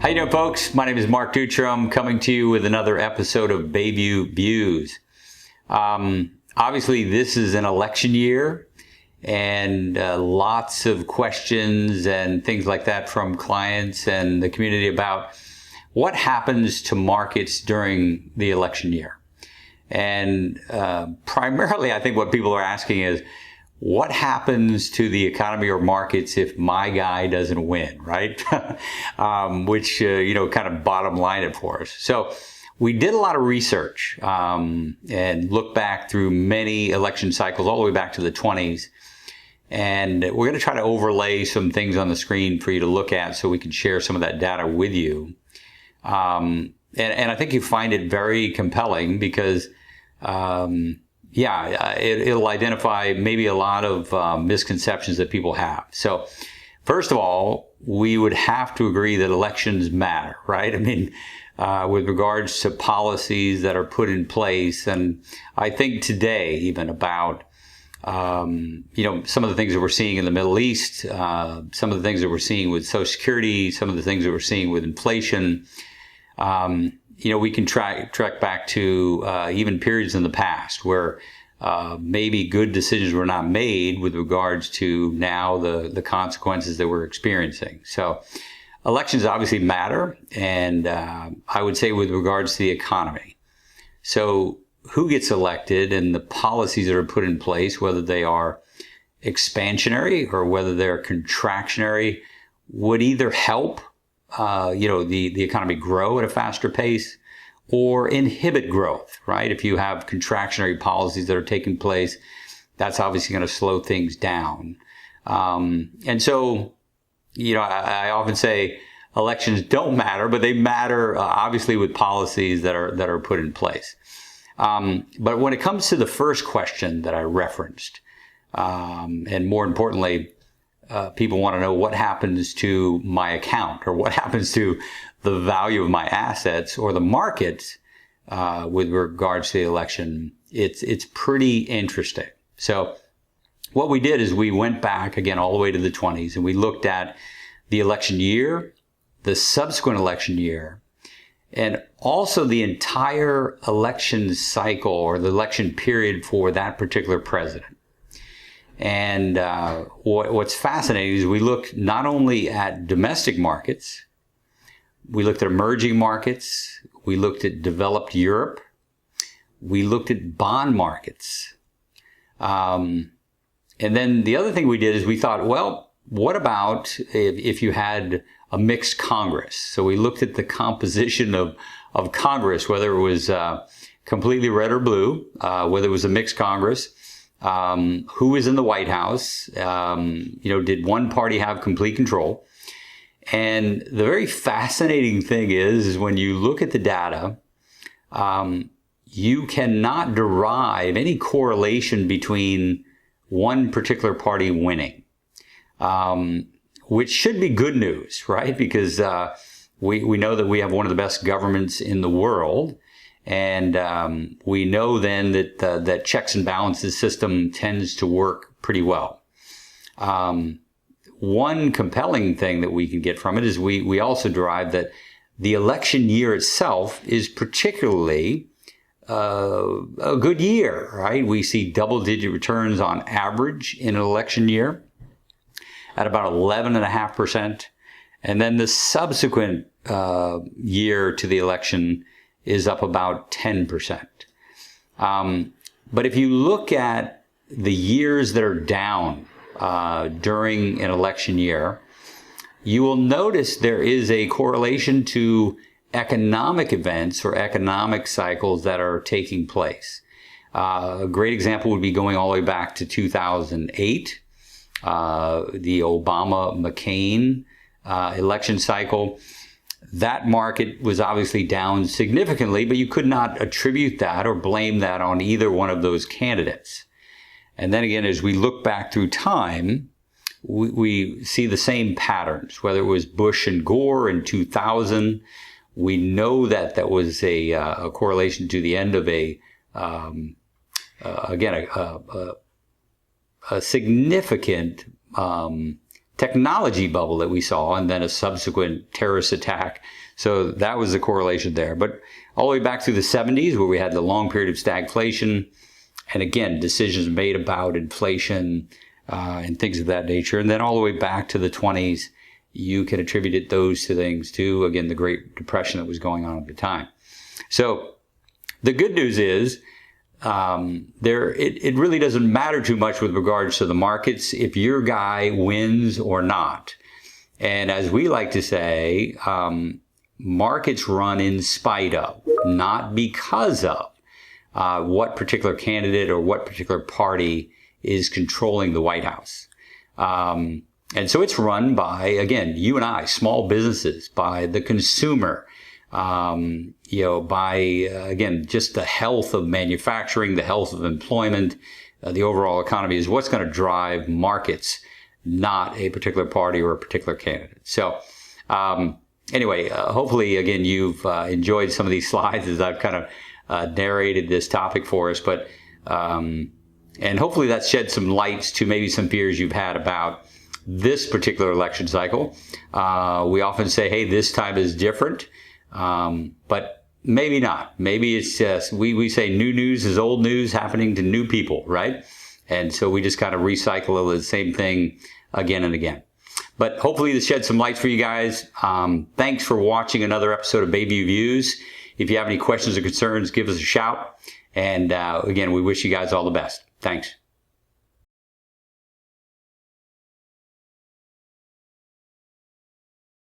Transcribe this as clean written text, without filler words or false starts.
How you doing, folks? My name is Mark Dutram, coming to you with another episode of BayView Views. Obviously, this is an election year, and lots of questions and things like that from clients and the community about what happens to markets during the election year. And primarily, I think what people are asking is, what happens to the economy or markets if my guy doesn't win, right? Which, kind of bottom line it for us. So we did a lot of research and looked back through many election cycles all the way back to the 20s. And we're going to try to overlay some things on the screen for you to look at so we can share some of that data with you. And I think you find it very compelling because it'll identify maybe a lot of misconceptions that people have. So first of all, we would have to agree that elections matter, right? I mean, with regards to policies that are put in place. And I think today even about, some of the things that we're seeing in the Middle East, some of the things that we're seeing with Social Security, some of the things that we're seeing with inflation, we can track back to even periods in the past where maybe good decisions were not made with regards to now the consequences that we're experiencing. So elections obviously matter, and I would say with regards to the economy. So who gets elected and the policies that are put in place, whether they are expansionary or whether they're contractionary, would either help the economy grow at a faster pace or inhibit growth, right? If you have contractionary policies that are taking place, that's obviously going to slow things down. And so, I often say elections don't matter, but they matter obviously with policies that are put in place. But when it comes to the first question that I referenced, and more importantly, people want to know what happens to my account or what happens to the value of my assets or the markets with regards to the election. It's pretty interesting. So what we did is we went back again all the way to the 20s and we looked at the election year, the subsequent election year, and also the entire election cycle or the election period for that particular president. And what's fascinating is we looked not only at domestic markets, we looked at emerging markets, we looked at developed Europe, we looked at bond markets. And then the other thing we did is we thought, well, what about if you had a mixed Congress? So we looked at the composition of Congress, whether it was completely red or blue, whether it was a mixed Congress. Who was in the White House? Did one party have complete control? And the very fascinating thing is when you look at the data, you cannot derive any correlation between one particular party winning, which should be good news, right? Because we know that we have one of the best governments in the world. And we know then that that checks and balances system tends to work pretty well. One compelling thing that we can get from it is we also derive that the election year itself is particularly a good year, right? We see double-digit returns on average in an election year at about 11.5%. And then the subsequent year to the election is up about 10%. But if you look at the years that are down during an election year, you will notice there is a correlation to economic events or economic cycles that are taking place. A great example would be going all the way back to 2008, the Obama-McCain election cycle. That market was obviously down significantly, but you could not attribute that or blame that on either one of those candidates. And then again, as we look back through time, we see the same patterns, whether it was Bush and Gore in 2000. We know that that was a correlation to the end of a significant technology bubble that we saw and then a subsequent terrorist attack. So that was the correlation there. But all the way back through the 70s, where we had the long period of stagflation, and again, decisions made about inflation and things of that nature. And then all the way back to the 20s, you can attribute those two things to, again, the Great Depression that was going on at the time. So the good news is it really doesn't matter too much with regards to the markets if your guy wins or not. And as we like to say, markets run in spite of, not because of, what particular candidate or what particular party is controlling the White House. And so it's run by, again, you and I, small businesses, by the consumer, by, again, just the health of manufacturing, the health of employment, the overall economy is what's going to drive markets, not a particular party or a particular candidate. So, anyway, hopefully, again, you've enjoyed some of these slides as I've kind of narrated this topic for us, but, and hopefully that shed some lights to maybe some fears you've had about this particular election cycle. We often say, hey, this time is different, but maybe not. Maybe it's just, we say new news is old news happening to new people, right? And so we just kind of recycle the same thing again and again. But hopefully this shed some lights for you guys. Thanks for watching another episode of BayView Views. If you have any questions or concerns, give us a shout. And again, we wish you guys all the best. Thanks.